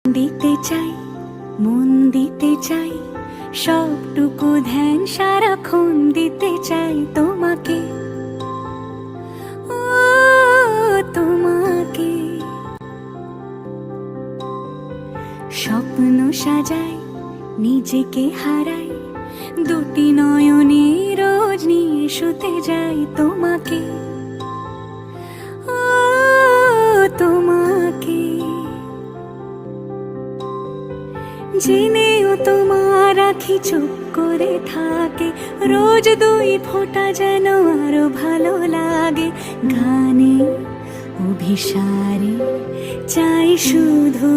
দিতে চাই, মন দিতে চাই, সবটুকু ধ্যান সারাক্ষণ দিতে চাই তোমাকে, ও তোমাকে। স্বপ্ন সাজাই, নিজেকে হারাই, দুটি নয়নে রোজ নিয়ে শুতে যাই তোমাকে, ও তোমাকে। জেনেও তোমার আখি চুপ করে থাকে, রোজ দুই ফোঁটা যেন আরো ভালো লাগে। গানে অভিসারে চাই শুধু